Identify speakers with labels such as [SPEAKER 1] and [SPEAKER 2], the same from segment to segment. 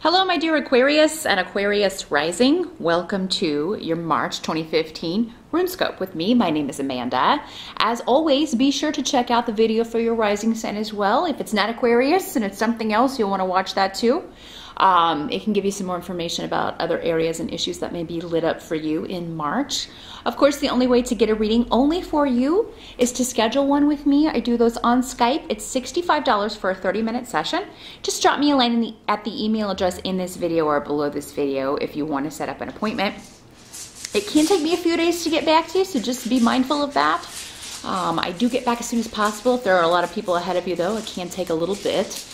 [SPEAKER 1] Hello, my dear Aquarius and Aquarius Rising. Welcome to your March 2015 Runescope with me. My name is Amanda. As always, be sure to check out the video for your rising sign as well. If it's not Aquarius and it's something else, you'll want to watch that too. It can give you some more information about other areas and issues that may be lit up for you in March. Of course, the only way to get a reading only for you is to schedule one with me. I do those on Skype. It's $65 for a 30-minute session. Just drop me a line at the email address in this video or below this video if you want to set up an appointment. It can take me a few days to get back to you, so just be mindful of that. I do get back as soon as possible. If there are a lot of people ahead of you, though, it can take a little bit.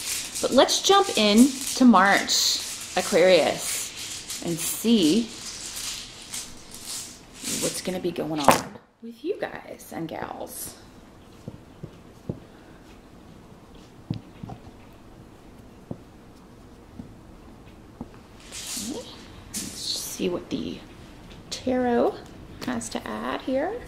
[SPEAKER 1] But let's jump in to March, Aquarius, and see what's going to be going on with you guys and gals. Okay. Let's see what the tarot has to add here.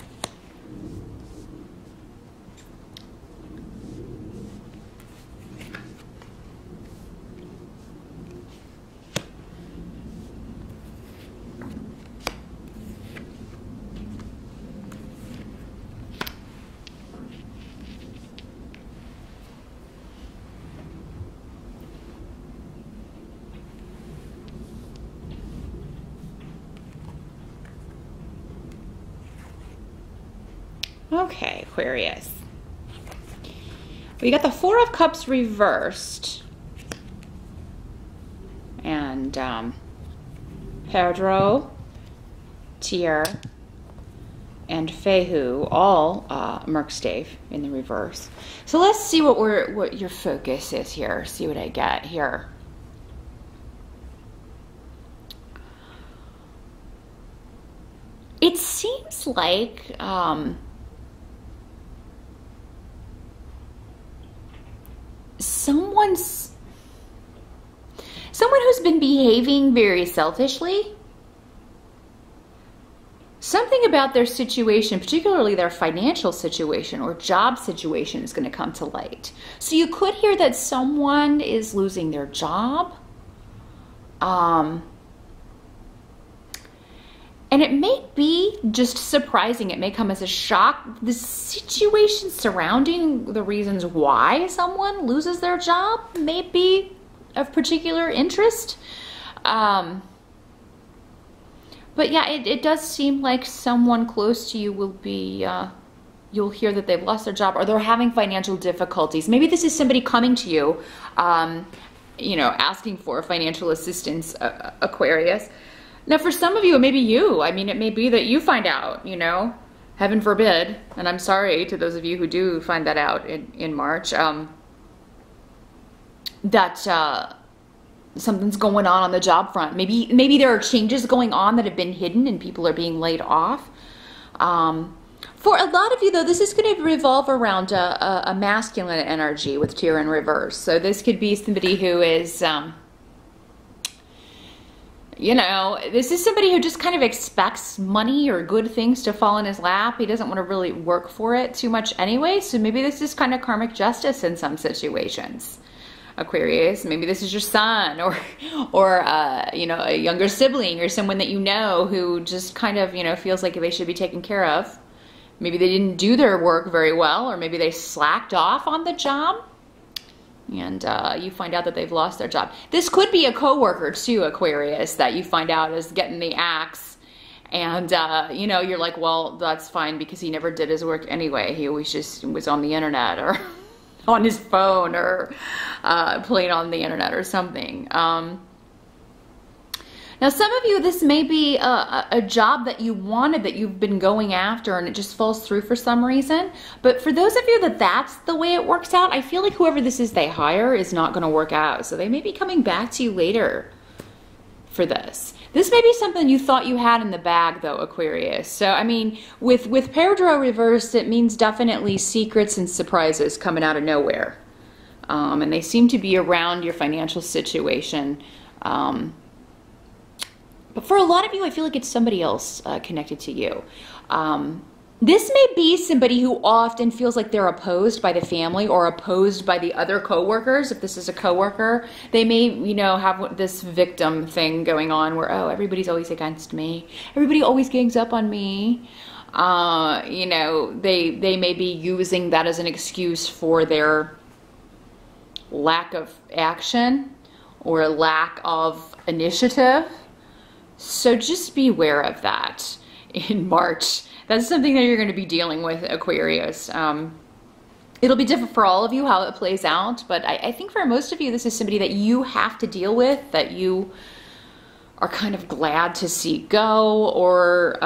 [SPEAKER 1] Okay, Aquarius. We got the Four of Cups reversed. And Pedro, Tyr, and Fehu, all Merkstave in the reverse. So let's see what your focus is here. See what I get here. It seems like someone who's been behaving very selfishly. Something about their situation, particularly their financial situation or job situation, is going to come to light. So you could hear that someone is losing their job. And it may be just surprising. It may come as a shock. The situation surrounding the reasons why someone loses their job may be of particular interest. But yeah, it does seem like someone close to you will be, you'll hear that they've lost their job or they're having financial difficulties. Maybe this is somebody coming to you, you know, asking for financial assistance, Aquarius. Now, for some of you, it may be you. I mean, it may be that you find out, you know, heaven forbid, and I'm sorry to those of you who do find that out in March, that something's going on the job front. Maybe there are changes going on that have been hidden and people are being laid off. For a lot of you, though, this is going to revolve around a masculine energy with Tyr in reverse. So this could be somebody who is... you know, this is somebody who just kind of expects money or good things to fall in his lap. He doesn't want to really work for it too much anyway. So maybe this is kind of karmic justice in some situations, Aquarius. Maybe this is your son or you know, a younger sibling or someone that you know who just kind of, you know, feels like they should be taken care of. Maybe they didn't do their work very well, or maybe they slacked off on the job. And you find out that they've lost their job. This could be a coworker too, Aquarius, that you find out is getting the axe. And, you know, you're like, well, that's fine because he never did his work anyway. He always just was on the internet or on his phone or playing on the internet or something. Now, some of you, this may be a job that you wanted, that you've been going after, and it just falls through for some reason. But for those of you that that's the way it works out, I feel like whoever this is they hire is not going to work out. So they may be coming back to you later for this. This may be something you thought you had in the bag, though, Aquarius. So, I mean, with Pedro reversed, it means definitely secrets and surprises coming out of nowhere. And they seem to be around your financial situation. But for a lot of you, I feel like it's somebody else connected to you. This may be somebody who often feels like they're opposed by the family or opposed by the other coworkers. If this is a coworker, they may, you know, have this victim thing going on where, oh, everybody's always against me. Everybody always gangs up on me. You know, they may be using that as an excuse for their lack of action or lack of initiative. So just beware of that in March. That's something that you're going to be dealing with, Aquarius. It'll be different for all of you how it plays out, but I think for most of you, this is somebody that you have to deal with, that you are kind of glad to see go, or,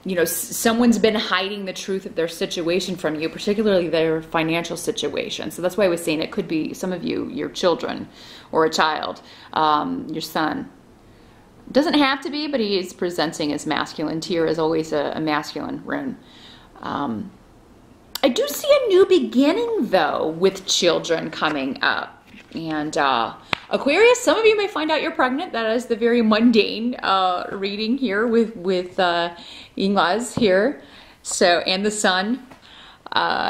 [SPEAKER 1] you know, someone's been hiding the truth of their situation from you, particularly their financial situation. So that's why I was saying it could be some of you, your children, or a child, your son. Doesn't have to be, but he is presenting as masculine. Tyr is always a masculine rune. I do see a new beginning, though, with children coming up. And Aquarius, some of you may find out you're pregnant. That is the very mundane reading here with Inglas here. So, and the sun.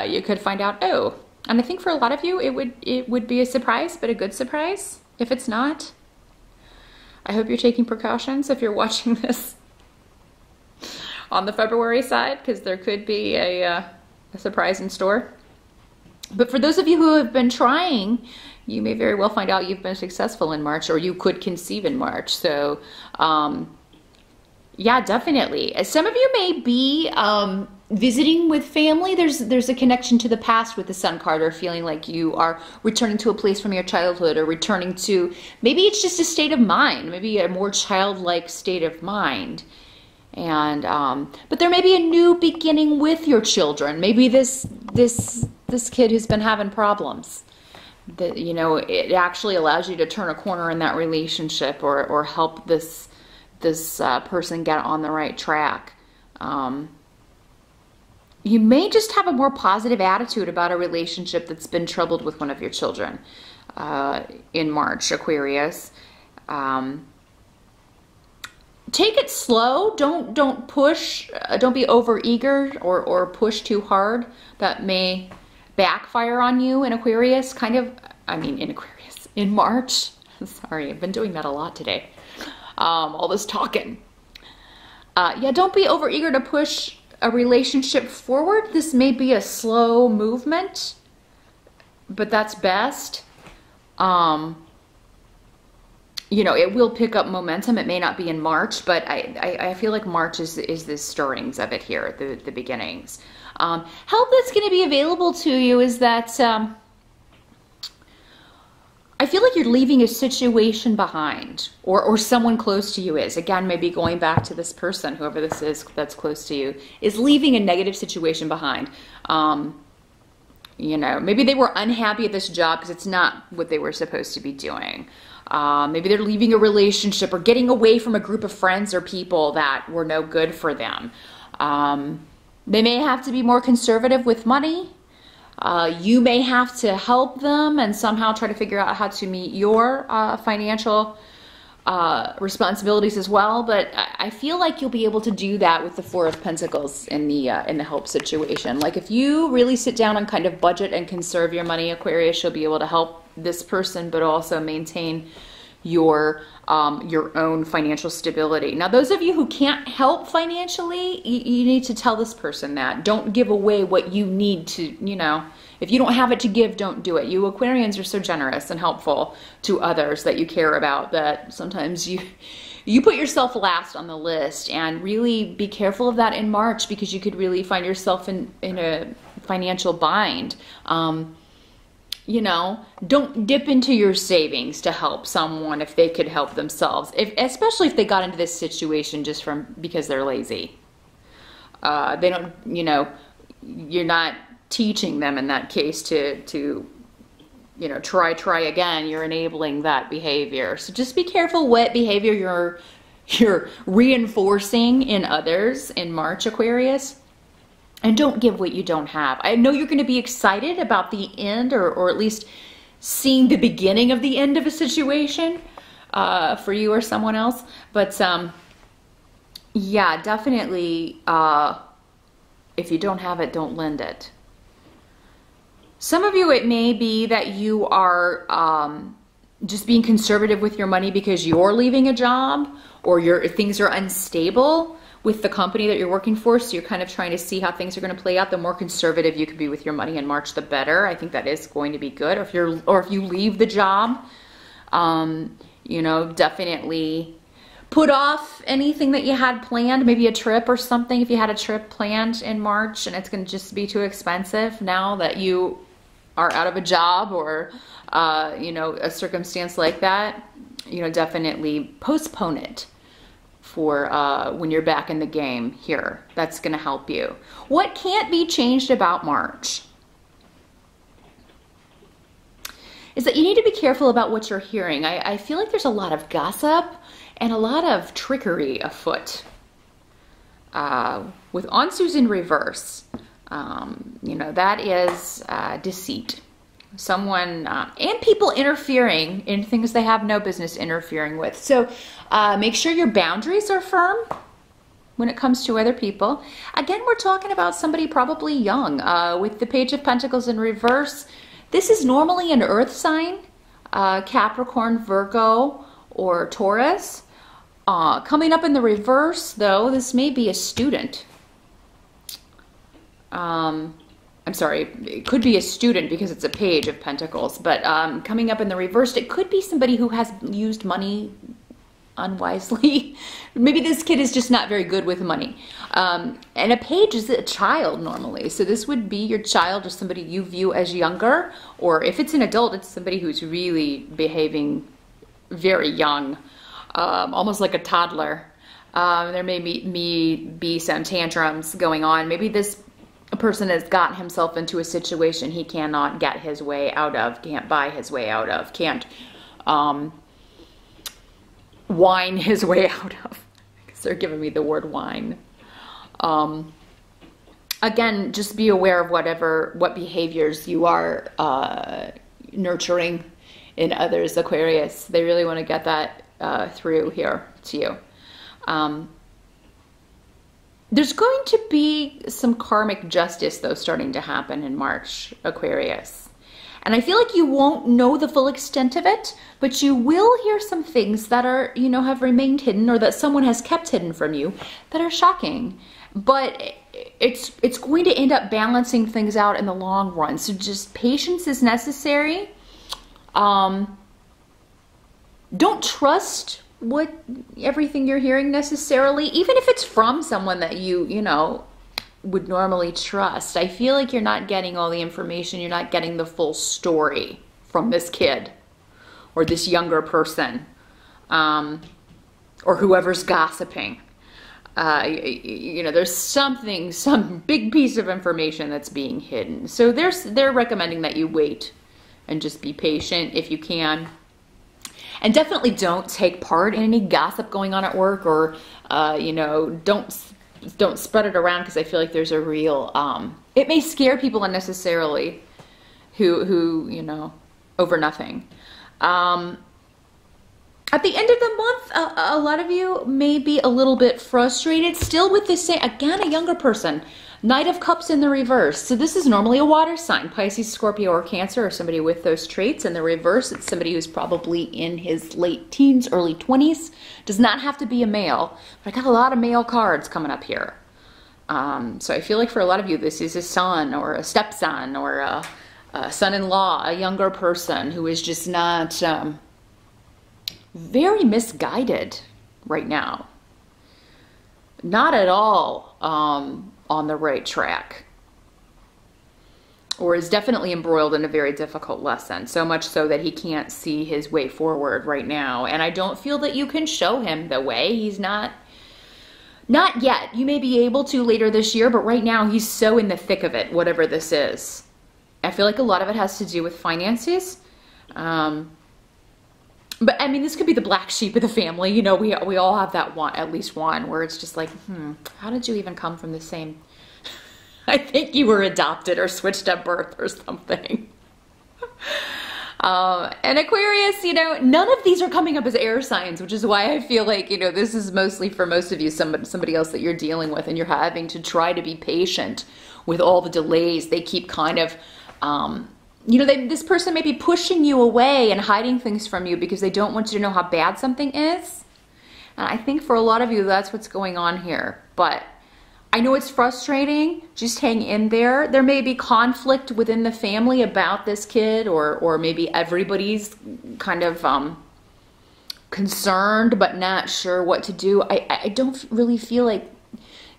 [SPEAKER 1] You could find out, oh. And I think for a lot of you, it would be a surprise, but a good surprise. If it's not, I hope you're taking precautions if you're watching this on the February side, because there could be a surprise in store. But for those of you who have been trying, you may very well find out you've been successful in March, or you could conceive in March. So, yeah, definitely. Some of you may be visiting with family. There's a connection to the past with the Sun card, or feeling like you are returning to a place from your childhood, or returning to, maybe it's just a state of mind, maybe a more childlike state of mind. And but there may be a new beginning with your children. Maybe this kid who's been having problems, that, you know, it actually allows you to turn a corner in that relationship, or help this person get on the right track. You may just have a more positive attitude about a relationship that's been troubled with one of your children in March, Aquarius. Take it slow. Don't push. Don't be overeager or push too hard. That may backfire on you in Aquarius. In March. Sorry, I've been doing that a lot today. All this talking. Yeah, don't be overeager to push a relationship forward. This may be a slow movement, but that's best. You know, it will pick up momentum. It may not be in March, but I feel like March is the stirrings of it here, the beginnings. Help that's going to be available to you is that I feel like you're leaving a situation behind, or someone close to you is. Again, maybe going back to this person, whoever this is that's close to you, is leaving a negative situation behind. You know, maybe they were unhappy at this job because it's not what they were supposed to be doing. Maybe they're leaving a relationship or getting away from a group of friends or people that were no good for them. They may have to be more conservative with money. You may have to help them and somehow try to figure out how to meet your financial responsibilities as well. But I feel like you'll be able to do that with the Four of Pentacles in the help situation. Like if you really sit down and kind of budget and conserve your money, Aquarius, you'll be able to help this person, but also maintain your own financial stability. Now, those of you who can't help financially, you need to tell this person that. Don't give away what you need to, you know, if you don't have it to give, don't do it. You Aquarians are so generous and helpful to others that you care about that sometimes you put yourself last on the list, and really be careful of that in March, because you could really find yourself in a financial bind. You know, don't dip into your savings to help someone if they could help themselves, especially if they got into this situation just because they're lazy. They don't, you know, you're not teaching them in that case to you know, try again. You're enabling that behavior. So just be careful what behavior you're reinforcing in others in March, Aquarius. And don't give what you don't have. I know you're going to be excited about the end, or at least seeing the beginning of the end of a situation for you or someone else. But yeah, definitely If you don't have it, don't lend it. Some of you, it may be that you are just being conservative with your money because you're leaving a job, or things are unstable with the company that you're working for. So you're kind of trying to see how things are going to play out. The more conservative you can be with your money in March, the better. I think that is going to be good. Or if you leave the job, you know, definitely put off anything that you had planned, maybe a trip or something. If you had a trip planned in March and it's going to just be too expensive now that you are out of a job, or, you know, a circumstance like that, you know, definitely postpone it for when you're back in the game here. That's going to help you. What can't be changed about March is that you need to be careful about what you're hearing. I feel like there's a lot of gossip and a lot of trickery afoot. With Onsu's in reverse, you know, that is deceit. Someone, and people interfering in things they have no business interfering with. So make sure your boundaries are firm when it comes to other people. Again, we're talking about somebody probably young. With the Page of Pentacles in reverse, this is normally an earth sign, Capricorn, Virgo, or Taurus. Coming up in the reverse, though, this may be a student. I'm sorry, it could be a student because it's a Page of Pentacles, but coming up in the reverse, it could be somebody who has used money unwisely. Maybe this kid is just not very good with money. And a page is a child normally, so this would be your child or somebody you view as younger, or if it's an adult, it's somebody who's really behaving very young. Almost like a toddler. There may be some tantrums going on. Maybe this person has gotten himself into a situation he cannot get his way out of, can't buy his way out of, can't whine his way out of. Because they're giving me the word whine. Again, just be aware of what behaviors you are nurturing in others, Aquarius. They really want to get that through here to you. There's going to be some karmic justice, though, starting to happen in March, Aquarius. And I feel like you won't know the full extent of it, but you will hear some things that are, you know, have remained hidden, or that someone has kept hidden from you, that are shocking. But it's going to end up balancing things out in the long run. So just patience is necessary. Don't trust everything you're hearing necessarily, even if it's from someone that you know, would normally trust. I feel like you're not getting all the information. You're not getting the full story from this kid or this younger person, or whoever's gossiping. You know, there's some big piece of information that's being hidden. So they're recommending that you wait and just be patient if you can. And definitely don't take part in any gossip going on at work, or, you know, don't spread it around, because I feel like there's a real, it may scare people unnecessarily who, you know, over nothing. At the end of the month, a lot of you may be a little bit frustrated still with the same, again, a younger person. Knight of Cups in the reverse. So this is normally a water sign, Pisces, Scorpio, or Cancer, or somebody with those traits. In the reverse, it's somebody who's probably in his late teens, early 20s. Does not have to be a male, but I got a lot of male cards coming up here. So I feel like for a lot of you, this is a son or a stepson or a son-in-law, a younger person who is just not very misguided right now. Not at all on the right track, or is definitely embroiled in a very difficult lesson, so much so that he can't see his way forward right now. And I don't feel that you can show him the way. He's not yet. You may be able to later this year, but right now he's so in the thick of it, whatever this is. I feel like a lot of it has to do with finances. But I mean, this could be the black sheep of the family. You know, we all have that one, at least one, where it's just like, how did you even come from the same? I think you were adopted or switched at birth or something. And Aquarius, you know, none of these are coming up as air signs, which is why I feel like, you know, this is mostly for most of you, somebody else that you're dealing with, and you're having to try to be patient with all the delays. They keep kind of, you know, this person may be pushing you away and hiding things from you because they don't want you to know how bad something is. And I think for a lot of you, that's what's going on here. But I know it's frustrating. Just hang in there. There may be conflict within the family about this kid, or maybe everybody's kind of concerned but not sure what to do. I don't really feel like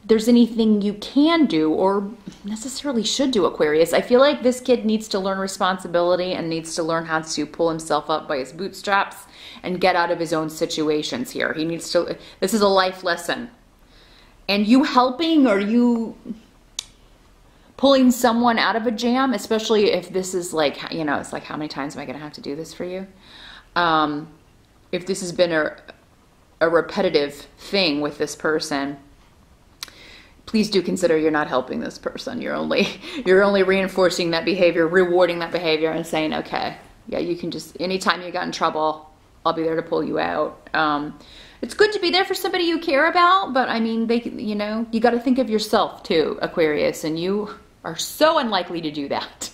[SPEAKER 1] there's anything you can do or necessarily should do, Aquarius. I feel like this kid needs to learn responsibility and needs to learn how to pull himself up by his bootstraps and get out of his own situations here. He needs to, this is a life lesson. And you helping, or you pulling someone out of a jam, especially if this is like, you know, it's like, how many times am I going to have to do this for you? If this has been a repetitive thing with this person, please do consider you're not helping this person. You're only reinforcing that behavior, rewarding that behavior, and saying, okay, yeah, you can just, anytime you got in trouble, I'll be there to pull you out. It's good to be there for somebody you care about, but I mean, you know, you got to think of yourself too, Aquarius, and you are so unlikely to do that.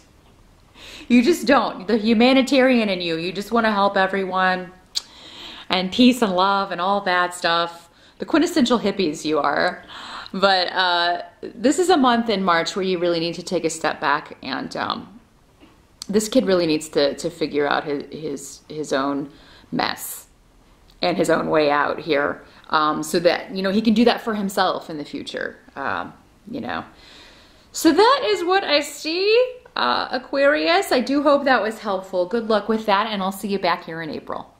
[SPEAKER 1] You just don't. The humanitarian in you just want to help everyone, and peace and love and all that stuff. The quintessential hippies you are. But this is a month in March where you really need to take a step back, and this kid really needs to figure out his own mess and his own way out here, so that, you know, he can do that for himself in the future, you know. So that is what I see, Aquarius. I do hope that was helpful. Good luck with that, and I'll see you back here in April.